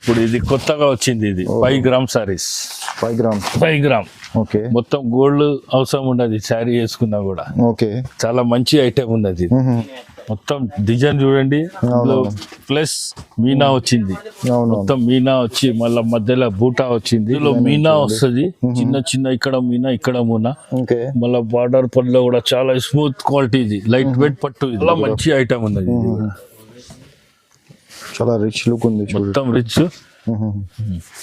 ఇప్పుడు ఇది కొత్తగా వచ్చింది, ఇది 5 గ్రామ్ సారీస్. 5 gram okay. మొత్తం గోల్డ్ అవసరం ఉండదు శారీ వేసుకున్నా కూడా. ఓకే, చాలా మంచి ఐటమ్ ఉన్నది. మొత్తం డిజైన్ చూడండి, ప్లస్ మీనా వచ్చింది. మొత్తం మీనా వచ్చి మళ్ళీ మధ్యలో బూటా వచ్చింది. ఇందులో మీనా వస్తుంది, చిన్న చిన్న ఇక్కడ మీనా ఇక్కడ మూనా. మళ్ళీ బార్డర్ పళ్ళు కూడా చాలా స్మూత్ క్వాలిటీ, ఇది లైట్ వెయిట్ పట్టు, ఇది చాలా మంచి ఐటమ్ ఉన్నది. ఇది కూడా చాలా రిచ్ లుక్ ఉంది, మొత్తం రిచ్.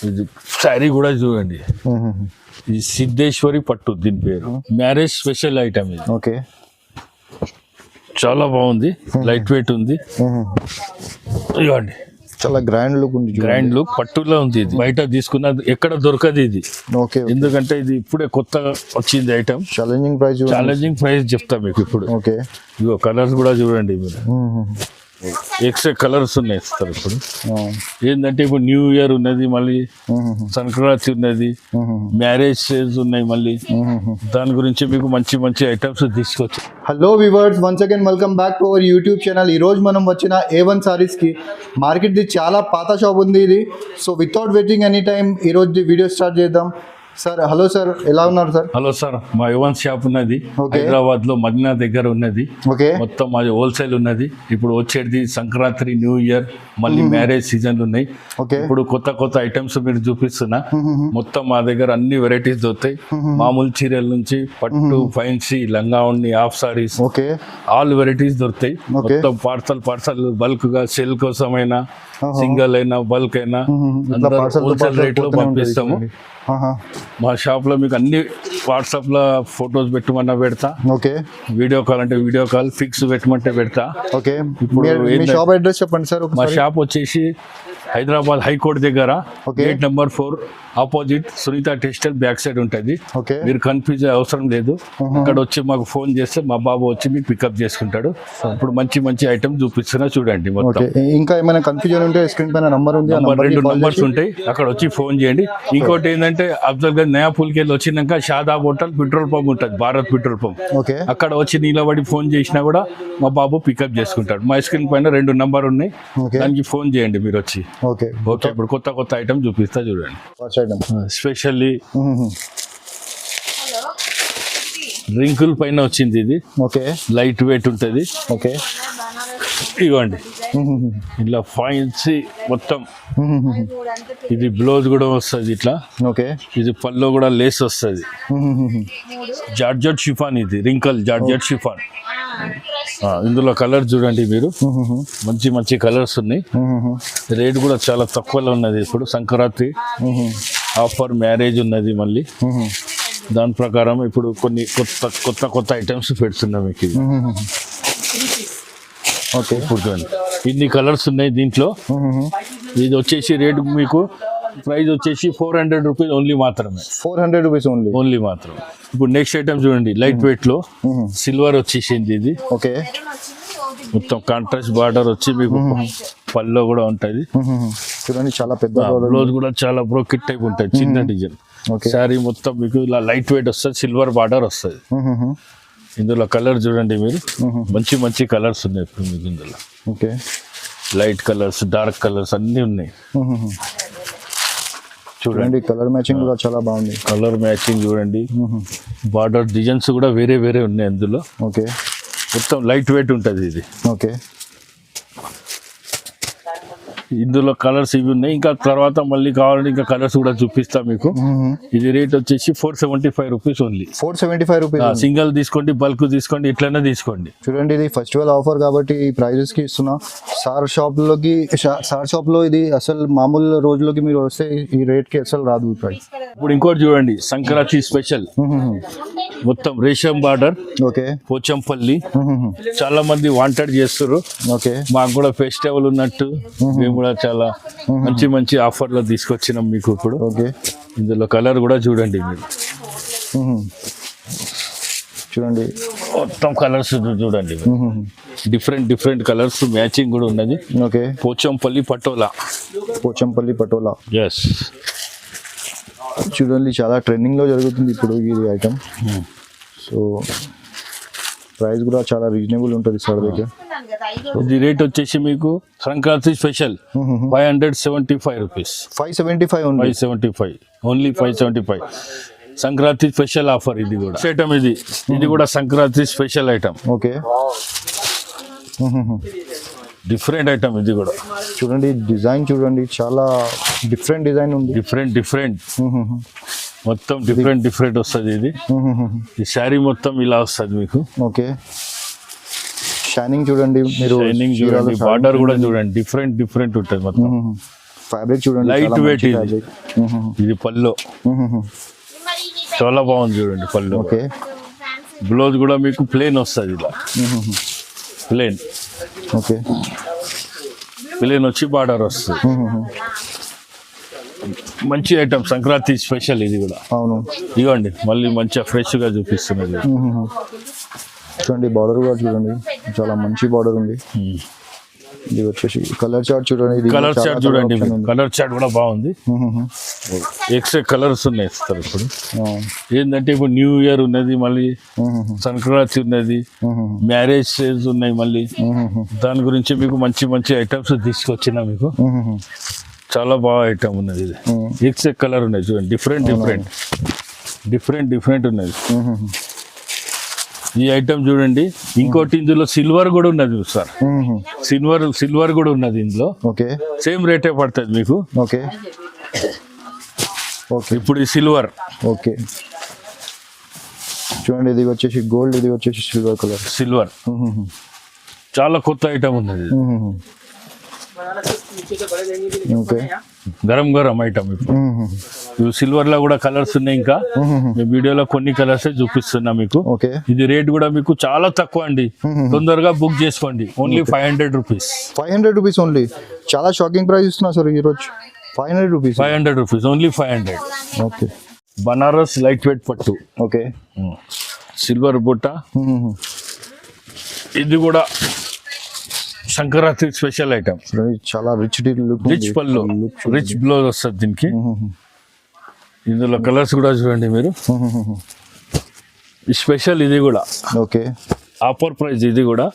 ఇది శారీ కూడా చూడండి, ఇది సిద్ధేశ్వరి పట్టు, దీని పేరు. మ్యారేజ్ స్పెషల్ ఐటమ్ ఇది. ఓకే, చాలా బాగుంది, లైట్ వెయిట్ ఉంది. ఇవ్వండి, చాలా గ్రాండ్ లుక్ ఉంది, గ్రాండ్ లుక్ పట్టులో ఉంది. ఇది బయట తీసుకున్న ఎక్కడ దొరకదు ఇది. ఓకే, ఎందుకంటే ఇది ఇప్పుడే కొత్తగా వచ్చింది ఐటమ్. ఛాలెంజింగ్ ప్రైస్ చెప్తా మీకు ఇప్పుడు. ఓకే, ఇగో కలర్స్ కూడా చూడండి మీరు, ఎక్స్ట్రా కలర్స్ ఉన్నాయి సార్. ఇప్పుడు ఏంటంటే ఇప్పుడు న్యూ ఇయర్ ఉన్నది, మళ్ళీ సంక్రాంతి ఉన్నది, మ్యారేజ్ ఉన్నాయి మళ్ళీ. దాని గురించి మీకు మంచి మంచి ఐటమ్స్ తీసుకొచ్చి. Hello viewers, once again welcome back to our YouTube channel. ఈరోజు మనం వచ్చిన A1 సారీస్కి. మార్కెట్ది చాలా పాత షాప్ ఉంది ఇది. So without waiting any time ఈరోజు వీడియో స్టార్ట్ చేద్దాం. సార్, హలో సార్, ఎలా ఉన్నారు సార్? హలో సార్, మా A1 షాప్ ఉన్నది హైదరాబాద్ లో మదీనా దగ్గర ఉన్నది. ఓకే, మొత్తం మాది హోల్సేల్ ఉన్నది. ఇప్పుడు వచ్చేది సంక్రాంతి, న్యూ ఇయర్, మళ్ళీ మ్యారేజ్ సీజన్లు ఉన్నాయి. ఇప్పుడు కొత్త కొత్త ఐటమ్స్ మీరు చూపిస్తున్నా. మొత్తం మా దగ్గర అన్ని వెరైటీస్ దొరుకుతాయి. మామూలు చీరల నుంచి పట్టు, ఫైన్సీ, లంగా ఉన్ని, హాఫ్ సారీస్, ఆల్ వెరైటీస్ దొరుకుతాయి. మొత్తం పార్సల్ బల్క్ గా సేల్ కోసమైనా, సింగిల్ అయినా, బల్క్ అయినా హోల్సేల్ రేట్ లో పంపిస్తాము. మా షాప్ లో మీకు అన్ని వాట్సాప్ లో ఫొటోస్ పెట్టమన్నా పెడతా. ఓకే, వీడియో కాల్ అంటే వీడియో కాల్, ఫిక్స్ పెట్టమంటే పెడతా. ఓకే, ఇప్పుడు షాప్ అడ్రస్ చెప్పండి సార్. మా షాప్ వచ్చేసి హైదరాబాద్ హైకోర్టు దగ్గర, gate number 4 opposite Sunitha textile back side ఉంటుంది. మీరు కన్ఫ్యూజ్ అవసరం లేదు. అక్కడ వచ్చి మాకు ఫోన్ చేస్తే మా బాబు వచ్చి మీకు పికప్ చేసుకుంటాడు. ఇప్పుడు మంచి మంచి ఐటమ్ చూపిస్తున్నా చూడండి. మొత్తం ఇంకా ఏమైనా కన్ఫ్యూజన్ ఉంటే స్క్రీన్ పైన నంబర్ ఉంది, 2 నంబర్స్ ఉంటాయి, అక్కడ వచ్చి ఫోన్ చేయండి. ఇంకోటి ఏంటంటే అఫ్జల్ గంజ్ నయా పుల్కెళ్ళి వచ్చినాక షాదాబ్ హోటల్ పెట్రోల్ పంప్ ఉంటుంది, భారత్ పెట్రోల్ పంప్. అక్కడ వచ్చి నిలబడి ఫోన్ చేసినా కూడా మా బాబు పికప్ చేసుకుంటాడు. మా స్క్రీన్ పైన 2 నంబర్ ఉన్నాయి, దానికి ఫోన్ చేయండి మీరు వచ్చి. ఓకే, ఇప్పుడు కొత్త కొత్త ఐటమ్ చూపిస్తా చూడండి. స్పెషల్లీ రింకుల్ పైన వచ్చింది ఇది. ఓకే, లైట్ వెయిట్ ఉంటుంది. ఓకే, ఇవ్వండి, ఇట్లా ఫైన్సీ మొత్తం. ఇది బ్లౌజ్ కూడా వస్తుంది ఇట్లా. ఓకే, ఇది పల్లో కూడా లేస్ వస్తుంది. జార్జెట్ షిఫాన్, ఇది రింకల్ జార్జెట్ షిఫాన్. ఇందులో కలర్ చూడండి మీరు, మంచి మంచి కలర్స్ ఉన్నాయి. రేట్ కూడా చాలా తక్కువలో ఉన్నది. ఇప్పుడు సంక్రాంతి ఆఫర్, మ్యారేజ్ ఉన్నది మళ్ళీ. దాని ప్రకారం ఇప్పుడు కొన్ని కొత్త కొత్త ఐటమ్స్ పెడుతున్నాం మీకు. ఓకే, ఇప్పుడు చూడండి, ఇన్ని కలర్స్ ఉన్నాయి దీంట్లో. ఇది వచ్చేసి రేట్ మీకు ప్రైస్ వచ్చేసి 400 రూపీస్ ఓన్లీ మాత్రమే. 400 రూపీస్ ఓన్లీ మాత్రమే. ఇప్పుడు నెక్స్ట్ ఐటమ్ చూడండి, లైట్ వెయిట్ లో సిల్వర్ వచ్చేసింది ఇది. ఓకే, మొత్తం కాంట్రాస్ట్ బార్డర్ వచ్చి మీకు పల్లో కూడా ఉంటుంది. చూడండి, చాలా పెద్ద బ్లౌజ్ కూడా చాలా బ్రోకెట్ టైప్ ఉంటుంది, చిన్న డిజైన్. శారీ మొత్తం మీకు ఇలా లైట్ వెయిట్ వస్తుంది, సిల్వర్ బార్డర్ వస్తుంది. ఇందులో కలర్ చూడండి మీరు, మంచి మంచి కలర్స్ ఉన్నాయి ఇప్పుడు మీకు ఇందులో. Okay, light colours, dark colours అన్ని ఉన్నాయి. చూడండి, కలర్ మ్యాచింగ్ కూడా చాలా బాగుంది. కలర్ మ్యాచింగ్ చూడండి, బార్డర్ డిజైన్స్ కూడా వేరే వేరే ఉన్నాయి అందులో. ఓకే, మొత్తం లైట్ వెయిట్ ఉంటుంది ఇది. ఓకే, ఇందులో కలర్స్ ఇవి ఉన్నాయి. ఇంకా తర్వాత మళ్ళీ కావాలంటే ఇంకా కలర్స్ కూడా చూపిస్తా మీకు. ఇది రేట్ వచ్చేసి 475 రూపీస్ ఓన్లీ. 475 రూపీస్. సింగిల్ తీసుకోండి, బల్క్ తీసుకోండి, ఇట్లనే తీసుకోండి. చూడండి, ఇది ఫెస్టివల్ ఆఫర్ కాబట్టి ఈ ప్రైజెస్ కి ఇస్తున్నా. సార్ షాప్ లో ఇది అసలు మామూలు రోజులోకి మీరు వస్తే ఈ రేట్ కి అసలు రాదు ప్రైస్. ఇప్పుడు ఇంకోటి చూడండి, సంక్రాంతి స్పెషల్ మొత్తం రేషం బార్డర్. ఓకే, పోచంపల్లి చాలా మంది వాంటెడ్ చేస్తారు. ఓకే, మాకు కూడా ఫెస్టివల్ ఉన్నట్టు మేము కూడా చాలా మంచి మంచి ఆఫర్లో తీసుకొచ్చినాం మీకు ఇప్పుడు. ఓకే, ఇందులో కలర్ కూడా చూడండి మీరు, చూడండి మొత్తం కలర్స్ చూడండి, డిఫరెంట్ కలర్స్ మ్యాచింగ్ కూడా ఉన్నది. ఓకే, పోచంపల్లి పటోలా. ఎస్, చూడండి, చాలా ట్రెండింగ్ లో జరుగుతుంది ఇప్పుడు ఈ ఐటమ్. సో ప్రైస్ కూడా చాలా రీజనబుల్ ఉంటుంది సార్ దగ్గర. ఇది రేట్ వచ్చేసి మీకు సంక్రాంతి స్పెషల్ 575 రూపీస్. 575 ఉంది. 575 ఓన్లీ 575 సంక్రాంతి స్పెషల్ ఆఫర్. ఇది కూడా ఐటమ్, ఇది కూడా Sankranti special item. Okay, different item ఇది కూడా. చూడండి డిజైన్, చూడండి చాలా డిఫరెంట్ డిజైన్ ఉంది. డిఫరెంట్ మొత్తం డిఫరెంట్ వస్తుంది. ఇది ఈ శారీ మొత్తం ఇలా వస్తుంది మీకు. ఓకే, షైనింగ్ చూడండి మీరు, షైనింగ్ చూడండి, బార్డర్ కూడా చూడండి, డిఫరెంట్ ఉంటుంది మొత్తం. ఫ్యాబ్రిక్ చూడండి, లైట్ వెయిట్. ఇది పల్లో చాలా బాగుంది చూడండి పళ్ళు. ఓకే, బ్లౌజ్ కూడా మీకు ప్లేన్ వస్తుంది, ఇలా ప్లేన్. ఓకే, ప్లేన్ వచ్చి బార్డర్ వస్తుంది. మంచి ఐటమ్, సంక్రాంతి స్పెషల్ ఇది కూడా. అవును, ఇవ్వండి మళ్ళీ మంచిగా ఫ్రెష్ గా చూపిస్తున్నది. చూడండి బార్డర్ కూడా చూడండి, చాలా మంచి బార్డర్ ఉంది. ఇది వచ్చేసి కలర్ చార్ట్ చూడండి, కలర్ చార్ట్ చూడండి, కలర్ చార్ట్ కూడా బాగుంది. ఎక్స్ట్రా కలర్స్ ఉన్నాయి ఇస్తారు ఇప్పుడు. ఏంటంటే ఇప్పుడు న్యూ ఇయర్ ఉన్నది, మళ్ళీ సంక్రాంతి ఉన్నది, మ్యారేజ్ ఉన్నాయి మళ్ళీ. దాని గురించి మీకు మంచి ఐటమ్స్ తీసుకొచ్చిన మీకు. చాలా బాగా ఐటమ్ ఉన్నది. ఇది ఎక్స్ట్రా కలర్ ఉన్నాయి చూడండి, డిఫరెంట్ ఉన్నది. ఈ ఐటమ్ చూడండి. ఇంకోటి ఇందులో సిల్వర్ కూడా ఉన్నది సార్, సిల్వర్ కూడా ఉన్నది ఇందులో. ఓకే, సేమ్ రేటే పడుతుంది మీకు. ఓకే, ఓకే, ఇప్పుడు ఈ సిల్వర్. ఓకే, చూడండి ఇది వచ్చేసి గోల్డ్, ఇది వచ్చేసి సిల్వర్. చాలా కొత్త ఐటమ్ ఉన్నది. Okay, garam item. ఇప్పుడు సిల్వర్ లో కూడా కలర్స్ ఉన్నాయి. ఇంకా వీడియోలో కొన్ని కలర్స్ చూపిస్తున్నా మీకు. ఓకే, ఇది రేట్ కూడా మీకు చాలా తక్కువ అండి, తొందరగా బుక్ చేసుకోండి. Only 500 rupees. 500 rupees only. చాలా షాకింగ్ ప్రైస్ ఇస్తున్నా సార్ ఈరోజు. 500 rupees. 500 rupees only 500. Okay, Banaras light weight పట్టు. ఓకే, సిల్వర్ బుట్ట. ఇది కూడా సంక్రాంతి స్పెషల్ ఐటమ్. చాలా రిచ్ పళ్ళు, రిచ్ బ్లౌజ్ వస్తుంది దీనికి. ఇందులో కలర్స్ కూడా చూడండి మీరు. స్పెషల్ ఇది కూడా. ఓకే, ఆఫర్ ప్రైస్ ఇది కూడా.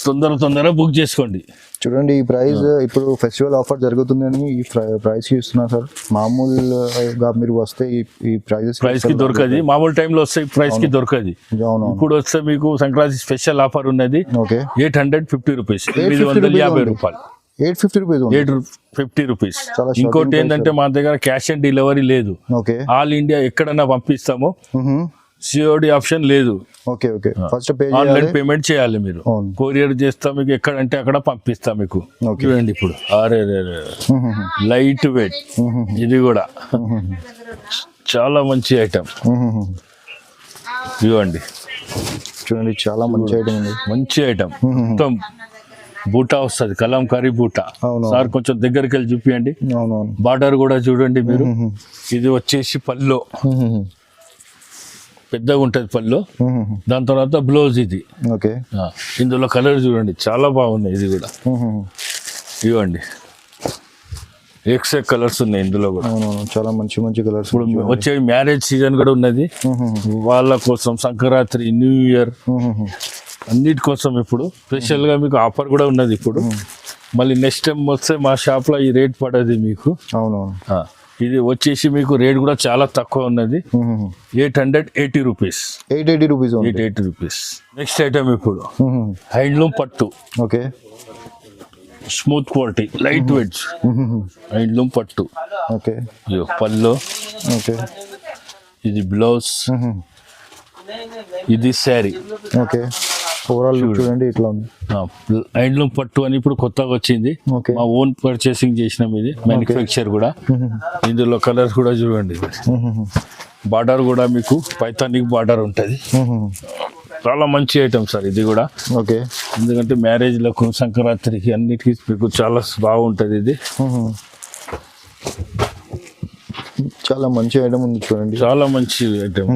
తొందరగా బుక్ చేసుకోండి. చూడండి ఈ ప్రైస్ ఇప్పుడు ఫెస్టివల్ ఆఫర్ జరుగుతుందని ఈ ప్రైస్ ఇస్తున్నా సార్. మామూలుగా మీరు వస్తే ఈ ప్రైస్ కి దొరకదు. మామూలు టైంలో వస్తే ప్రైస్ కి దొరకదు. ఇప్పుడు వస్తే మీకు సంక్రాంతి స్పెషల్ ఆఫర్ ఉన్నది. ఓకే, 850 రూపీస్, 850 రూపాయలు. 850 రూపీస్. ఇంకోటి ఏంటంటే మా దగ్గర క్యాష్ ఆన్ డెలివరీ లేదు. ఓకే, ఆల్ ఇండియా ఎక్కడన్నా పంపిస్తాము. సిఓడి ఆప్షన్ లేదు. Okay, okay, first online payment చేయాలి మీరు. కొరియర్ చేస్తా మీకు, ఎక్కడంటే అక్కడ పంపిస్తా మీకు. చూడండి ఇప్పుడు లైట్ వెయిట్. ఇది కూడా చాలా మంచి ఐటమ్. ఇవ్వండి చూడండి, చాలా మంచి ఐటమ్ ఉంది. మంచి ఐటమ్. మొత్తం బూటా వస్తుంది, కలంకారీ బూటా. సార్ కొంచెం దగ్గరికి వెళ్ళి చూపియండి. బార్డర్ కూడా చూడండి మీరు. ఇది వచ్చేసి పల్లో పెద్దగా ఉంటుంది పళ్ళు. దాని తర్వాత బ్లౌజ్ ఇది. ఓకే, ఇందులో కలర్ చూడండి, చాలా బాగున్నాయి. ఇది కూడా ఇవ్వండి, ఎక్స్ట్రా కలర్స్ ఉన్నాయి ఇందులో కూడా. చాలా మంచి కలర్స్. ఇప్పుడు వచ్చే మ్యారేజ్ సీజన్ కూడా ఉన్నది వాళ్ళ కోసం. సంక్రాంతి, న్యూ ఇయర్ అన్నిటి కోసం ఇప్పుడు స్పెషల్ గా మీకు ఆఫర్ కూడా ఉన్నది. ఇప్పుడు మళ్ళీ నెక్స్ట్ టైం వస్తే మా షాప్ లో ఈ రేట్ పడది మీకు. ఇది వచ్చేసి మీకు రేట్ కూడా చాలా తక్కువ ఉన్నది. 880 రూపీస్. 880 రూపీస్. నెక్స్ట్ ఐటమ్ ఇప్పుడు హ్యాండ్లూమ్ పట్టు. Okay, smooth quality, light weight handloom పట్టు. ఓకే, పళ్ళు. ఓకే, ఇది బ్లౌజ్. ఇది శారీ. ఓకే, ఓవరాల్ చూడండి ఇట్లా ఉంది. హ్యాండ్లూమ్ పట్టు అని ఇప్పుడు కొత్తగా వచ్చింది. మా ఓన్ పర్చేసింగ్ చేసినాం. ఇది మ్యానుఫ్యాక్చర్ కూడా. ఇందులో కలర్స్ కూడా చూడండి. బార్డర్ కూడా మీకు పైతానిక్ బార్డర్ ఉంటుంది. చాలా మంచి ఐటమ్ సార్ ఇది కూడా. ఓకే, ఎందుకంటే మ్యారేజ్లకు, సంక్రాంతికి అన్నిటికీ మీకు చాలా బాగుంటుంది. ఇది చాలా మంచి ఐటమ్ ఉంది చూడండి. చాలా మంచి ఐటమ్.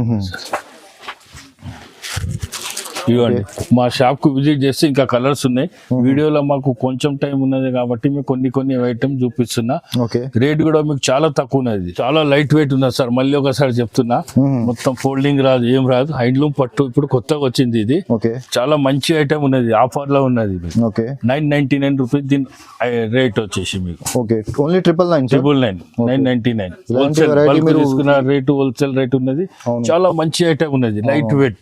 ఇవ్వండి మా షాప్ కు విజిట్ చేస్తే ఇంకా కలర్స్ ఉన్నాయి. వీడియోలో మాకు కొంచెం టైం ఉన్నది కాబట్టి మీకు కొన్ని ఐటమ్ చూపిస్తున్నా. ఓకే. రేట్ కూడా మీకు చాలా తక్కువ ఉన్నది, చాలా లైట్ వెయిట్ ఉన్నది సార్. మళ్ళీ ఒకసారి చెప్తున్నా, మొత్తం ఫోల్డింగ్ రాదు, ఏం రాదు. హ్యాండ్లూమ్ పట్టు ఇప్పుడు కొత్తగా వచ్చింది ఇది. ఓకే. చాలా మంచి ఐటమ్ ఉన్నది, ఆఫర్ లో ఉన్నది. ఓకే. 999 రూపీస్ దీని రేట్ వచ్చేసి మీకు. ఓకే. ఓన్లీ 999. 999 తీసుకున్న రేటు హోల్సేల్ రేట్ ఉన్నది. చాలా మంచి ఐటమ్ ఉన్నది, లైట్ వెయిట్,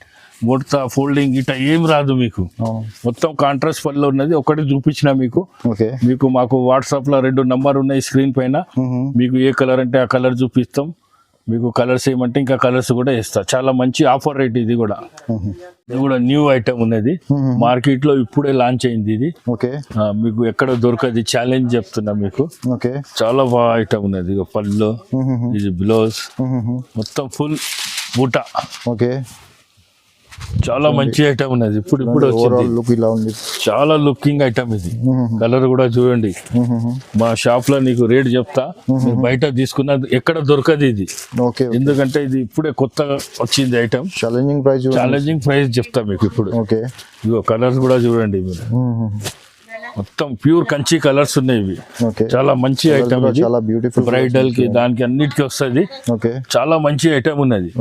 మొత్తం ఫోల్డింగ్ ఇట్లా ఏం రాదు మీకు. మొత్తం కాంట్రాస్ట్ పళ్ళు ఉన్నది. ఒకటి చూపించిన మీకు. మీకు మాకు వాట్సాప్ లో 2 నంబర్ ఉన్నాయి స్క్రీన్ పైన. మీకు ఏ కలర్ అంటే ఆ కలర్ చూపిస్తాం. మీకు కలర్స్ ఏమంటే ఇంకా కలర్స్ కూడా ఇస్తా. చాలా మంచి ఆఫర్ రేట్ ఇది కూడా. ఇది కూడా న్యూ ఐటమ్ ఉన్నది, మార్కెట్ లో ఇప్పుడే లాంచ్ అయింది ఇది. మీకు ఎక్కడ దొరకది, ఛాలెంజ్ చెప్తున్నా మీకు. చాలా బాగా ఐటమ్ ఉన్నది. పళ్ళు, ఇది బ్లౌజ్, మొత్తం ఫుల్ బూటా. చాలా మంచి ఐటమ్ ఉన్నది, ఇప్పుడు వచ్చింది. చాలా లుకింగ్ ఐటమ్ ఇది. కలర్ కూడా చూడండి. మా షాప్ లో నీకు రేట్ చెప్తా, మీరు బయట తీసుకున్న ఎక్కడ దొరకదు ఇది. ఎందుకంటే ఇది ఇప్పుడే కొత్తగా వచ్చింది ఐటమ్. ఛాలెంజింగ్ ప్రైస్ చెప్తా మీకు ఇప్పుడు. ఇగో కలర్స్ కూడా చూడండి మీరు. మొత్తం ప్యూర్ కంచి కలర్స్ ఉన్నాయి ఇవి. చాలా మంచి ఐటమ్ ఇది. బ్రైడల్ కి దానికి అన్నిటికీ వస్తుంది. చాలా మంచి ఐటమ్ ఉన్నది.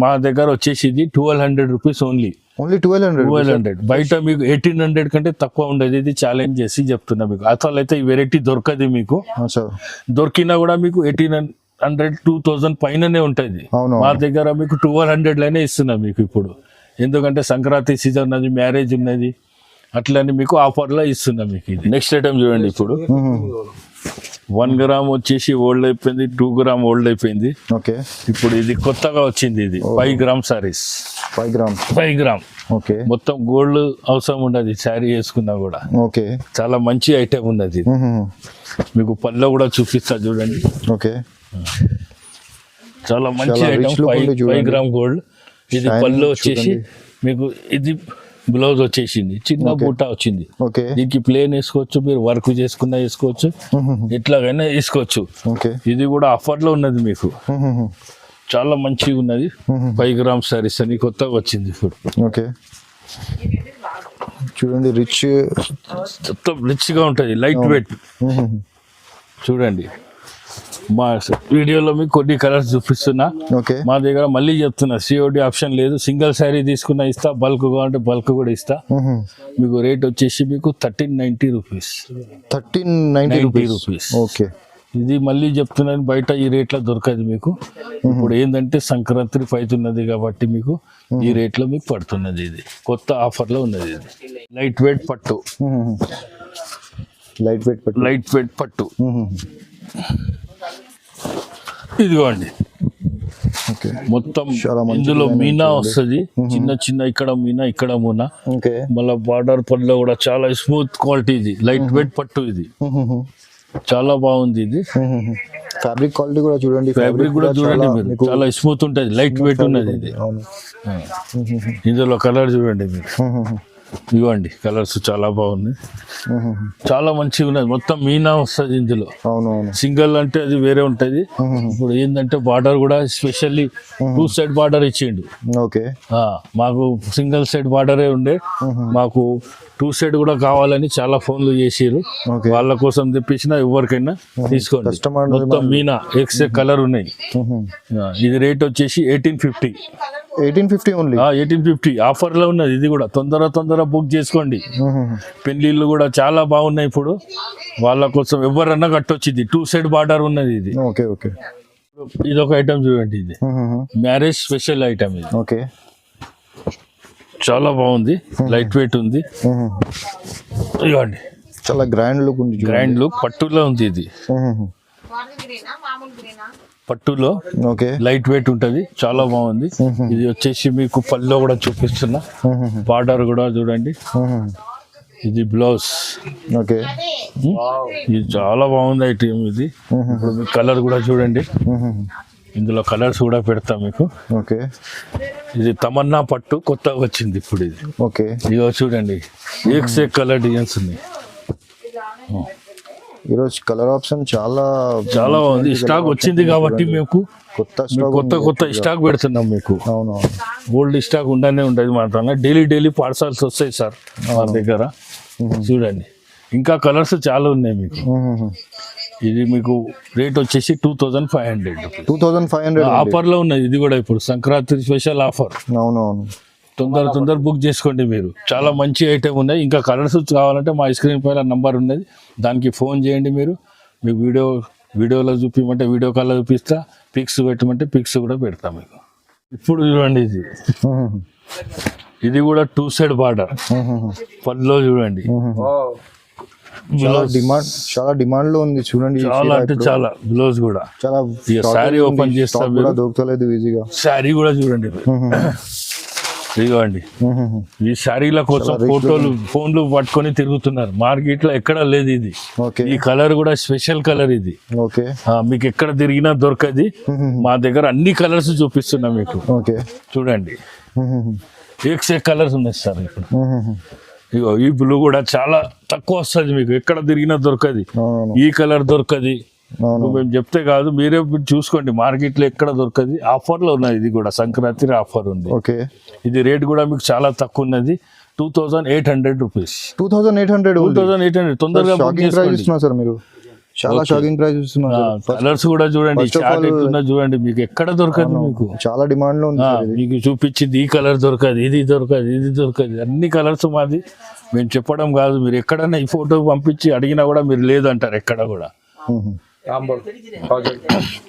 మా దగ్గర వచ్చేసి ఇది 1200 రూపీస్ ఓన్లీ. 1200. బయట మీకు 1800 కంటే తక్కువ ఉండదు. ఇది ఛాలెంజ్ చేసి చెప్తున్నా మీకు. అసలు అయితే ఈ వెరైటీ దొరకదు మీకు. దొరికినా కూడా మీకు 1800, 2000 పైననే ఉంటుంది. మా దగ్గర మీకు 1200 లోనే ఇస్తున్నా మీకు ఇప్పుడు. ఎందుకంటే సంక్రాంతి సీజన్ ఉన్నది, మ్యారేజ్ ఉన్నది, అట్లని మీకు ఆఫర్ లో ఇస్తున్నా మీకు. ఇది నెక్స్ట్ ఐటమ్ చూడండి. ఇప్పుడు 1 గ్రామ్ వచ్చేసి ఓల్డ్ అయిపోయింది, 2 గ్రామ్ ఓల్డ్ అయిపోయింది. ఇప్పుడు ఇది కొత్తగా వచ్చింది. ఇది 5 గ్రామ్ సారీస్. 5 గ్రామ్ మొత్తం గోల్డ్ అవసరం ఉండదు శారీ వేసుకున్నా కూడా. చాలా మంచి ఐటమ్ ఉన్నది. మీకు పళ్ళు కూడా చూపిస్తా చూడండి. చాలా మంచి ఐటమ్, 5 గ్రామ్ గోల్డ్. ఇది పళ్ళు వచ్చేసి మీకు, ఇది బ్లౌజ్ వచ్చేసింది, చిన్న బూటా వచ్చింది. దీనికి ప్లేన్ వేసుకోవచ్చు, మీరు వర్క్ చేసుకున్నా వేసుకోవచ్చు, ఎట్లాగైనా వేసుకోవచ్చు. ఇది కూడా ఆఫర్ లో ఉన్నది మీకు. చాలా మంచిగా ఉన్నది. 5 గ్రామ్ సారీస్ అని కొత్తగా వచ్చింది ఇప్పుడు. చూడండి, రిచ్ గా ఉంటది, లైట్ వెయిట్. చూడండి, మా వీడియోలో మీకు కొన్ని కలర్స్ చూపిస్తున్నా. మా దగ్గర మళ్ళీ చెప్తున్నా, సిఓడి ఆప్షన్ లేదు. సింగిల్ శారీ తీసుకున్నా ఇస్తా, బల్క్ కావాలంటే బల్క్ కూడా ఇస్తా. మీకు రేట్ వచ్చేసి మీకు 1390 రూపీస్. 1390 రూపీస్. ఇది మళ్ళీ చెప్తున్నాను, బయట ఈ రేట్లో దొరకదు మీకు. ఇప్పుడు ఏంటంటే సంక్రాంతి అవుతున్నది కాబట్టి మీకు ఈ రేట్లో మీకు పడుతున్నది. ఇది కొత్త ఆఫర్ లో ఉన్నది. ఇది లైట్ వెయిట్ పట్టు. ఇదిగోండి, మొత్తం ఇందులో మీనా వస్తుంది. చిన్న ఇక్కడ మీనా, ఇక్కడ మూనా. మళ్ళీ బార్డర్ పళ్ళు కూడా చాలా స్మూత్ క్వాలిటీ. ఇది లైట్ వెయిట్ పట్టు. ఇది చాలా బాగుంది. ఇది ఫ్యాబ్రిక్ క్వాలిటీ కూడా చూడండి. మీరు చాలా స్మూత్ ఉంటుంది, లైట్ వెయిట్ ఉన్నది. ఇది ఇందులో కలర్ చూడండి మీరు. ఇవ్వండి, కలర్స్ చాలా బాగున్నాయి, చాలా మంచిగా ఉన్నది. మొత్తం మీనా వస్తుంది ఇందులో. సింగిల్ అంటే అది వేరే ఉంటది. ఇప్పుడు ఏంటంటే బార్డర్ కూడా స్పెషల్లీ 2 సైడ్ బార్డర్ ఇచ్చిండు. మాకు సింగిల్ సైడ్ బార్డరే ఉండే, మాకు 2 సైడ్ కూడా కావాలని చాలా ఫోన్లు చేసిరు. వాళ్ళ కోసం తెప్పించిన ఎవరికైనా తీసుకోండి. మొత్తం మీనా ఎక్స్ కలర్ ఉన్నాయి. ఇది రేట్ వచ్చేసి 1850. 1850 ఆఫర్ లో ఉన్నది. ఇది కూడా తొందర బుక్ చేసుకోండి. పెళ్లిళ్ళు కూడా చాలా బాగున్నాయి ఇప్పుడు. వాళ్ళ కోసం ఎవరన్నా కట్టొచ్చింది. 2 సైడ్ బార్డర్ ఉన్నది. ఇది ఇది ఒక ఐటమ్ చూడండి. ఇది మ్యారేజ్ స్పెషల్ ఐటమ్. ఇది చాలా బాగుంది, లైట్ వెయిట్ ఉంది. ఇవ్వండి, చాలా గ్రాండ్ లుక్ పట్టులో ఉంది. ఇది పట్టులో లైట్ వెయిట్ ఉంటది, చాలా బాగుంది. ఇది వచ్చేసి మీకు పళ్ళలో కూడా చూపిస్తున్నా. బార్డర్ కూడా చూడండి. ఇది బ్లౌజ్. ఇది చాలా బాగుంది ఐటమ్. ఇది ఇప్పుడు మీకు కలర్ కూడా చూడండి. ఇందులో కలర్స్ కూడా పెడతా మీకు. ఇది తమన్నా పట్టు కొత్తగా వచ్చింది ఇప్పుడు. ఇది ఇదిగో చూడండి, ఏక్ కలర్ డిజైన్స్ ఉన్నాయి. ఈరోజు కలర్ ఆప్షన్ చాలా చాలా ఉంది. స్టాక్ వచ్చింది కాబట్టి మీకు కొత్త స్టాక్ కొత్త స్టాక్ పెడుతున్నాం మీకు. అవును ఓల్డ్ స్టాక్ ఉండనే ఉండదు మాత్రం. డైలీ పార్సల్స్ వస్తాయి సార్ మా దగ్గర. చూడండి ఇంకా కలర్స్ చాలా ఉన్నాయి మీకు. ఇది మీకు రేట్ వచ్చేసి 2500. 2500 ఆఫర్లో ఉన్నది ఇది కూడా. ఇప్పుడు సంక్రాంతి స్పెషల్ ఆఫర్. అవునవును. తొందర బుక్ చేసుకోండి మీరు. చాలా మంచి ఐటమ్ ఉన్నాయి. ఇంకా కలర్స్ కావాలంటే మా స్క్రీన్ పైన నంబర్ ఉన్నది, దానికి ఫోన్ చేయండి మీరు. మీకు వీడియోలో చూపించమంటే వీడియో కాల్లో చూపిస్తా, పిక్స్ పెట్టమంటే పిక్స్ కూడా పెడతా మీకు. ఇప్పుడు చూడండి ఇది కూడా 2 సైడ్ బార్డర్ పళ్ళలో చూడండి. చాలా డిమాండ్ లో ఉంది చూడండి. చాలా అంటే చాలా. బ్లౌజ్ కూడా చాలా. శారీ ఓపెన్ చేస్తా, దొరకలేదు ఈజీగా. శారీ కూడా చూడండి ఇదిగోండి. ఈ శారీల కోసం ఫోన్లు పట్టుకొని తిరుగుతున్నారు. మార్కెట్ లో ఎక్కడ లేదు ఇది. ఈ కలర్ కూడా స్పెషల్ కలర్ ఇది. మీకు ఎక్కడ తిరిగినా దొరకది. మా దగ్గర అన్ని కలర్స్ చూపిస్తున్నా మీకు. చూడండి ఏక్ కలర్స్ ఉన్నాయి సార్ ఇప్పుడు. ఇగో ఈ బ్లూ కూడా చాలా తక్కువ వస్తుంది మీకు, ఎక్కడ తిరిగినా దొరకది. ఈ కలర్ దొరకది. మేము చెప్తే కాదు, మీరే చూసుకోండి. మార్కెట్ లో ఎక్కడ దొరకది. ఆఫర్ లో ఉన్నది. ఇది కూడా సంక్రాంతి ఆఫర్ ఉంది. ఇది రేట్ కూడా మీకు చాలా తక్కువ ఉన్నది. 2800 రూపీస్. 2800 తొందరగా సార్ మీరు. చాలా షాకింగ్ ప్రైస్ ఇస్తున్నారు. కలర్స్ కూడా చూడండి, చూడండి మీకు ఎక్కడ దొరకదు. మీకు చాలా డిమాండ్ లో ఉంది. మీకు చూపించింది ఈ కలర్ దొరకదు, ఇది దొరకదు. అన్ని కలర్స్ మాది. మేము చెప్పడం కాదు, మీరు ఎక్కడన్నా ఈ ఫోటో పంపించి అడిగినా కూడా మీరు లేదంటారు ఎక్కడ కూడా.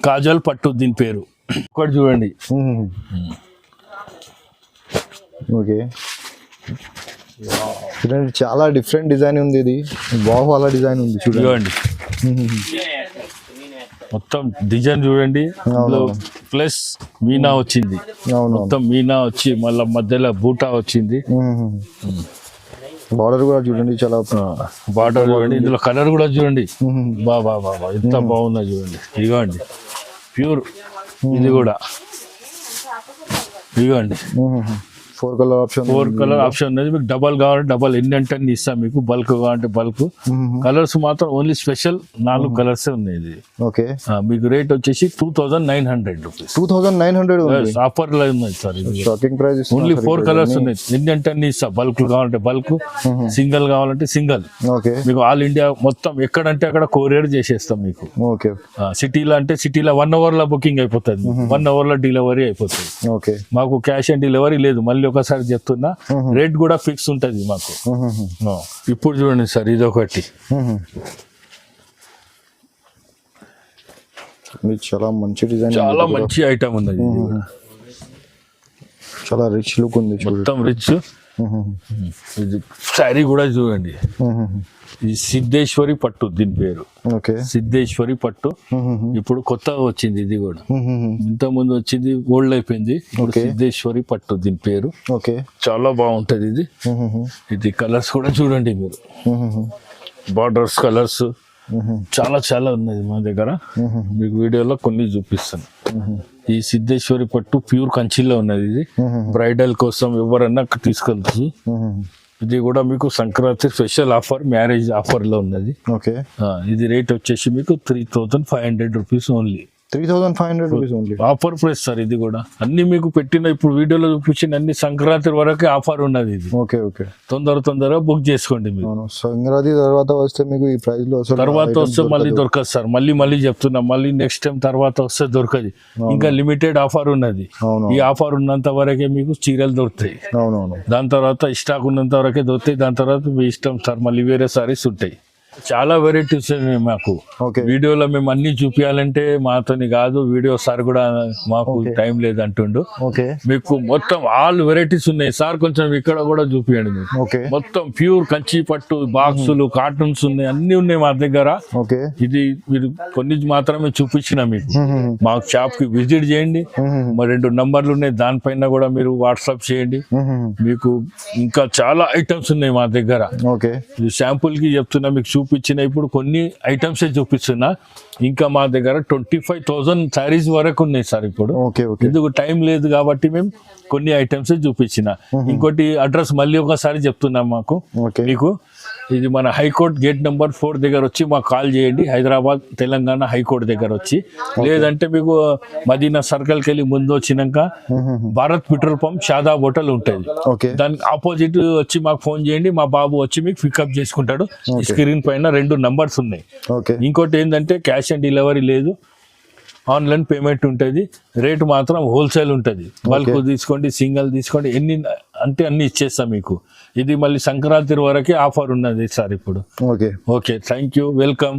కాజల్ పట్టు దీని పేరు. ఒకటి చూడండి. చాలా డిఫరెంట్ డిజైన్ ఉంది. ఇది బాహువాలా డిజైన్ ఉంది చూడండి. మొత్తం డిజైన్ చూడండి. ప్లస్ మీనా వచ్చింది. మొత్తం మీనా వచ్చి మళ్ళీ మధ్యలో బూటా వచ్చింది. బార్డర్ కూడా చూడండి, చాలా బార్డర్ చూడండి. ఇందులో కలర్ కూడా చూడండి. బాబా ఎంత బాగుందో చూడండి. ఇదిగోండి ప్యూర్. ఇది కూడా ఇదిగోండి 4 కలర్ ఆప్షన్ ఉన్నది. మీకు డబల్ కావాలంటే డబల్, ఎన్ని అంటే అన్ని ఇస్తాం మీకు. బల్క్ కావాలంటే బల్క్. కలర్స్ మాత్రం ఓన్లీ స్పెషల్ 4 కలర్స్ ఉన్నాయి. ఇది మీకు రేట్ వచ్చేసి 2900 రూపీస్. 2900 ఆఫర్ లో ఉన్నది sir. Shocking price. Only 4 colours ఉన్నాయి. ఎన్ని అంటే అన్ని ఇస్తా. బల్క్ కావాలంటే బల్క్, సింగల్ కావాలంటే సింగల్. మీకు ఆల్ ఇండియా మొత్తం ఎక్కడంటే అక్కడ కొరియర్ చేసేస్తాం మీకు. సిటీలో అంటే సిటీలో 1 hour లో బుకింగ్ అయిపోతుంది. 1 hour లో డెలివరీ అయిపోతుంది. మాకు క్యాష్ ఆన్ డెలివరీ లేదు. మళ్ళీ ఒకసారి చెప్తున్నా, రేట్ కూడా ఫిక్స్ ఉంటది మాకు. ఇప్పుడు చూడండి సార్, ఇది ఒకటి చాలా మంచి డిజైన్, చాలా మంచి ఐటమ్ ఉన్నది. చాలా రిచ్ లుక్ ఉంది, మొత్తం రిచ్. ఇది శారీ కూడా చూడండి. ఇది సిద్ధేశ్వరి పట్టు దీని పేరు. సిద్ధేశ్వరి పట్టు. ఇప్పుడు కొత్తగా వచ్చింది ఇది కూడా. ఇంత ముందు వచ్చింది ఓల్డ్ అయిపోయింది. సిద్ధేశ్వరి పట్టు దీని పేరు. చాలా బాగుంటది ఇది. ఇది కలర్స్ కూడా చూడండి మీరు. బార్డర్స్ కలర్స్ చాలా ఉన్నది మా దగ్గర. మీకు వీడియోలో కొన్ని చూపిస్తాను. ఈ సిద్ధేశ్వరి పట్టు ప్యూర్ కంచిలో ఉన్నది. ఇది బ్రైడల్ కోసం ఎవరన్నా తీసుకెళ్తుంది. ఇది కూడా మీకు Sankranti special offer, marriage offer లో ఉన్నది. ఇది రేట్ వచ్చేసి మీకు 3500 rupees only. 3500 rupees only. Offer price sir ఇది కూడా. అన్ని మీకు పెట్టిన ఇప్పుడు వీడియోలో చూపించిన అన్ని సంక్రాంతి వరకే ఆఫర్ ఉన్నది ఇది. తొందరగా బుక్ చేసుకోండి మీరు. సంక్రాంతి తర్వాత వస్తే మీకు ఈ ప్రైస్ లో తర్వాత వస్తే మళ్ళీ దొరకదు సార్. మళ్ళీ చెప్తున్నా, మళ్ళీ నెక్స్ట్ టైం తర్వాత వస్తే దొరకదు. ఇంకా లిమిటెడ్ ఆఫర్ ఉన్నది. ఈ ఆఫర్ ఉన్నంత వరకే మీకు చీరలు దొరుకుతాయి. దాని తర్వాత స్టాక్ ఉన్నంత వరకే దొరుకుతాయి. దాని తర్వాత మీ ఇష్టం సార్, మళ్ళీ వేరే సారీస్ ఉంటాయి. చాలా వెరైటీస్ ఉన్నాయి మాకు. వీడియోలో మేము అన్ని చూపించాలంటే మాతోని కాదు. వీడియో సార్ కూడా మాకు టైం లేదు అంటుండు. మీకు మొత్తం ఆల్ వెరైటీస్ ఉన్నాయి సార్. కొంచెం ఇక్కడ కూడా చూపించండి మీకు. మొత్తం ప్యూర్ కంచి పట్టు బాక్సులు, కార్టూన్స్ ఉన్నాయి, అన్ని ఉన్నాయి మా దగ్గర. ఇది మీరు కొన్ని మాత్రమే చూపించిన మీకు. మా షాప్ కి విజిట్ చేయండి. మా 2 నంబర్లు ఉన్నాయి, దానిపైన కూడా మీరు వాట్సాప్ చేయండి. మీకు ఇంకా చాలా ఐటమ్స్ ఉన్నాయి మా దగ్గర. శాంపుల్ కి చెప్తున్నా మీకు చూపించిన. ఇప్పుడు కొన్ని ఐటమ్స్ చూపిస్తున్నా. ఇంకా మా దగ్గర 25,000 శారీస్ వరకు ఉన్నాయి సార్ ఇప్పుడు. ఎందుకు టైం లేదు కాబట్టి మేము కొన్ని ఐటమ్స్ చూపించిన. ఇంకోటి అడ్రస్ మళ్ళీ ఒకసారి చెప్తున్నాం మాకు మీకు. ఇది మన హైకోర్ట్ గేట్ నెంబర్ 4 దగ్గర వచ్చి మాకు కాల్ చేయండి, హైదరాబాద్ తెలంగాణ హైకోర్టు దగ్గర వచ్చి. లేదంటే మీకు మదీనా సర్కిల్కి వెళ్ళి ముందు వచ్చినాక Bharat petrol pump Shadab hotel ఉంటుంది, ఓకే దానికి ఆపోజిట్ వచ్చి మాకు ఫోన్ చేయండి, మా బాబు వచ్చి మీకు పికప్ చేసుకుంటాడు. స్క్రీన్ పైన 2 నంబర్స్ ఉన్నాయి. ఓకే ఇంకోటి ఏంటంటే క్యాష్ ఆన్ డెలివరీ లేదు, ఆన్లైన్ పేమెంట్ ఉంటుంది. రేటు మాత్రం హోల్సేల్ ఉంటుంది. బల్క్ తీసుకోండి, సింగల్ తీసుకోండి, ఎన్ని అంటే అన్ని ఇచ్చేస్తాం మీకు. ఇది మళ్ళీ సంక్రాంతి వరకే ఆఫర్ ఉన్నది సార్ ఇప్పుడు. Okay okay, thank you, welcome.